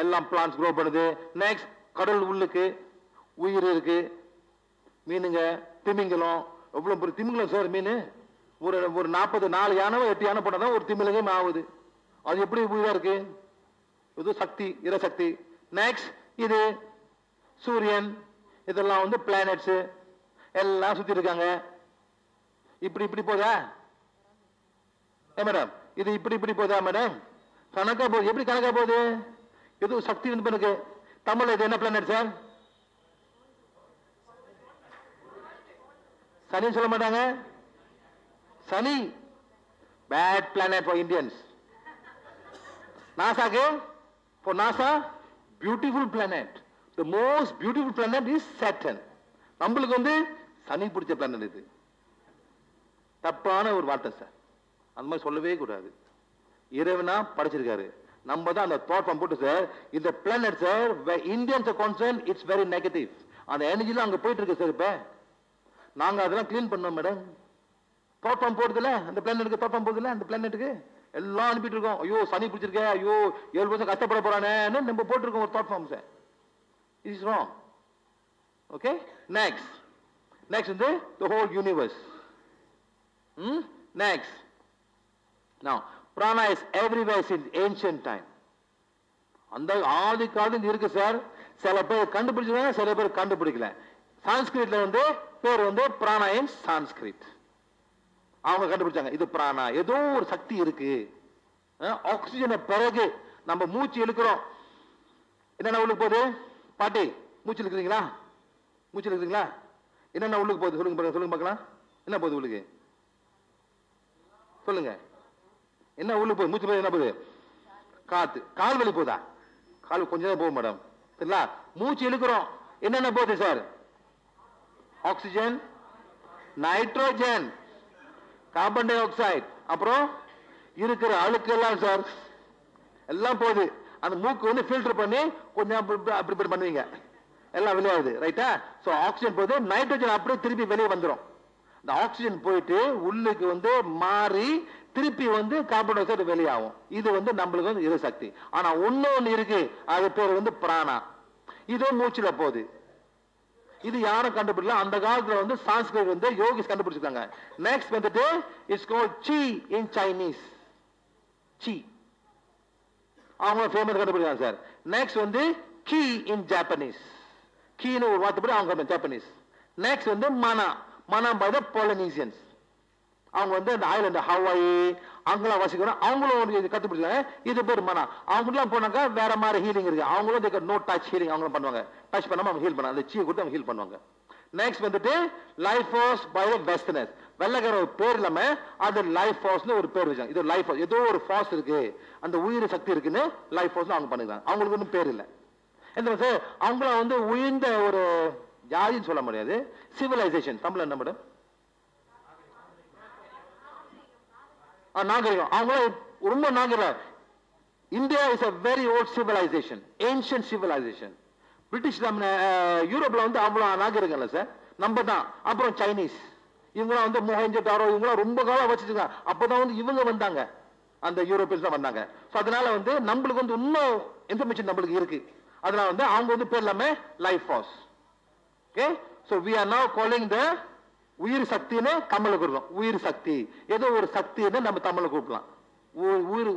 எல்லாம் plans grow பண்ணுது. Next கடல் உள்ளுக்கு உயிர் இருக்கு, மீனுங்க, திமிங்கலம். எவ்வளவு பெரிய திமிங்கலம் சார் மீன்! ஒரு 4 யானை 8 யானை போட்டாதான் ஒரு திமிங்கலமே ஆகுது. அது எப்படி உயிரா இருக்கு? இது சக்தி, இரசக்தி. நெக்ஸ்ட் இது சூரியன், இதெல்லாம் வந்து பிளானட்ஸ் எல்லாம் சுத்தி இருக்காங்க. இப்படி போதா மேடம்? இது இப்படி போதா மேடம்? கணக்கா போகுது. எப்படி கணக்கா போகுது? இது சக்தி வந்து எனக்கு தமிழ்ல இது என்ன பிளானட் சார்? சனி சொல்ல மாட்டாங்க. Shani bad planet for Indians. நாசாக்கு for NASA beautiful planet, the most beautiful planet is Saturn. நம்மளுக்கு வந்து சனி பிடிச்ச பிளானட் இது. தப்பான ஒரு வார்த்தை சார், அந்த மாதிரி சொல்லவே கூடாது. இறைவனா படைச்சிருக்காரு, நம்ம தான் அந்த தாட் ஃபார்ம் போட்டு சார் இந்த planet sir Indians concern it's very negative. அந்த எனர்ஜிலாம் அங்க போயிட்டு இருக்கு சார். இப்ப நாங்க அதெல்லாம் கிளீன் பண்ணோம் மேடம். தாட் ஃபார்ம் போடுதுல அந்த பிளானட்டுக்கு, தாட் ஃபார்ம் போடுதுல அந்த பிளானட்டுக்கு எல்லாம் அனுப்பிட்டு இருக்கோம். ஐயோ சனி பிடிச்சிருக்க, ஐயோ 7 வருஷம் கஷ்டப்பட போறானே நம்ம போட்டிருக்கோம் ஒரு thought forms. Is wrong. Okay, next வந்து the whole universe. Next, now prana is everywhere since ancient time. அந்த ஆதி காலத்துல இருக்கு சார். சில பேர் கண்டுபிடிச்சாங்க, சில பேர் கண்டுபிடிக்கல. சான்ஸ்கிரிட்ல வந்து பேர் வந்து பிராணா இன் சான்ஸ்கிரிட். அவங்க கண்டுபிடிச்சாங்க இது பிராணா, ஏதோ ஒரு சக்தி இருக்கு. ஆக்சிஜனை பிறகு நம்ம மூச்சு இழுக்கிறோம், என்னென்ன உள்ளுக்கு போகுது? பாட்டி மூச்சு இழுக்கிறீங்களா? மூச்சு இழுக்கிறீங்களா? என்னென்ன உள்ளுக்கு போகுது சொல்லுங்க பார்க்கலாம். என்ன போகுது உள்ளுக்கு? சொல்லுங்க, என்ன உள்ளுக்கு போகுது? மூச்சு போகுது, என்ன போகுது? காத்து. கால் வலி போதா? கால் கொஞ்சம் தான் போகும் மேடம், சரிங்களா? மூச்சு இழுக்கிறோம், என்னென்ன போகுது sir? Oxygen, nitrogen, carbon di oxide, அப்புறம் இருக்கிற அழுக்கு எல்லாம் சார் எல்லாம் போகுது. அந்த மூக்கு வந்து ஃபில்டர் பண்ணி கொஞ்சம் அப்படி பண்ணுவீங்க, எல்லாம் வெளியாகுது. ரைட்டா? சோ ஆக்சிஜன் போகுது, நைட்ரோஜன் அப்படியே திருப்பி வெளியே வந்துடும். இந்த ஆக்சிஜன் போயிட்டு உள்ளுக்கு வந்து மாறி திருப்பி வந்து கார்பன் டை ஆக்சைடு வெளியாகும். இது வந்து நம்மளுக்கு வந்து இரு சக்தி. ஆனா ஒண்ணு இருக்கு, அது பேர் வந்து பிராணா. இது மூச்சுல போகுது. இது யாரும் கண்டுபிடிக்கல, அந்த காலத்துல வந்து சான்ஸ்கிரிட் வந்து யோகிஸ் கண்டுபிடிச்சிருக்காங்க. நெக்ஸ்ட் வந்துட்டு it's called C in Chinese. C அவங்க ஃபேமஸ் கண்டுபிடிச்சாங்க சார். நெக்ஸ்ட் வந்து கி இன் ஜாப்பனீஸ். கீன்னு ஒரு வார்த்தை படி அவங்க ஜாப்பனீஸ். நெக்ஸ்ட் வந்து மனா பை த பாலினீசியன்ஸ். அவங்க வந்து அந்த ஐலண்ட் ஹவாயி அங்கெல்லாம் வசிக்கிறோம், அவங்களும் கண்டுபிடிச்சாங்க. இது பேர் மனா. அவங்களாம் போனாக்கா வேற மாதிரி ஹீலிங் இருக்கு. அவங்களும் நோ டச் ஹீலிங் அவங்களும் பண்ணுவாங்க. டச் பண்ணாம அவங்க ஹீல் பண்ணாங்க, அந்த சீ கொடுத்து அவங்க ஹீல் பண்ணுவாங்க. நெக்ஸ்ட் வந்துட்டு life force by the westerners. வெள்ளக்கார ஒரு பேர் இல்லாம அது லைஃப் ஃபோர்ஸ்னு ஒரு பேர் வச்சாங்க. இது லைஃப் ஃபோர்ஸ், ஏதோ ஒரு ஃபோர்ஸ் இருக்கு, அந்த உயிர் சக்தி இருக்குன்னு லைஃப் ஃபோர்ஸ் அவங்க பண்ணுறாங்க. அவங்களுக்கு ஒன்றும் பேர் இல்லை. என்ன சார், அவங்கள வந்து உயர்ந்த ஒரு ஜாதின்னு சொல்ல முடியாது, சிவிலைசேஷன். தமிழ் என்ன மேடம்? நாகரிகம். அவங்களும் ரொம்ப நாகரிகம். India is a very old civilization, ancient civilization. British யூரோப்ல வந்து அவ்வளவு நாகரிகம் இல்லை சார், நம்ம தான். அப்புறம் சைனீஸ், இவங்களாம் வந்து மொஹஞ்சதாரோ, இவங்களாம் ரொம்ப காலம் வச்சுருக்காங்க. அப்பதான் வந்து இவங்க வந்தாங்க, அந்த யூரோப்பியன்ஸ் தான் வந்தாங்க. ஸோ அதனால வந்து நம்மளுக்கு வந்து இன்னும் இன்ஃபர்மேஷன் நம்மளுக்கு இருக்கு. அதனால வந்து அவங்க வந்து பேர் இல்லாம life force. Okay, so we are now calling the உயிர் சக்தின்னு தமிழ்ல கூப்பிடலாம். உயிர் சக்தி, ஏதோ ஒரு சக்தின்னு நம்ம தமிழ்ல கூப்பிடலாம்.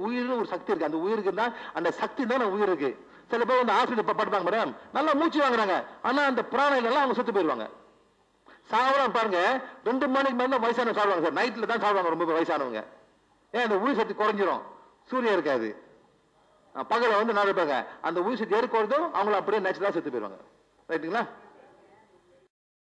உயிர் ஒரு சக்தி இருக்கு, அந்த உயிருக்கு தான், அந்த சக்தி தான் உயிர் இருக்கு. சில பேர் வந்து ஆசிரியர் படுப்பாங்க மேடம், நல்லா மூச்சு வாங்குறாங்க, ஆனா அந்த பிராணிகள் அவங்க சுத்து போயிருவாங்க. சாவலாம் பாருங்க, 2 மணிக்கு மேல தான் வயசானவங்க சாப்பிடுவாங்க சார். நைட்ல தான் சாப்பிடுவாங்க ரொம்ப வயசானவங்க. ஏன் அந்த உயிர் சக்தி குறைஞ்சிரும், சூரியன் இருக்காது. பகல வந்து நான் இருப்பாங்க, அந்த உயிர் சக்தி ஏறி குறைதும் அவங்கள அப்படியே நேச்சுரலா செத்து போயிருவாங்க. ரைட்டுங்களா?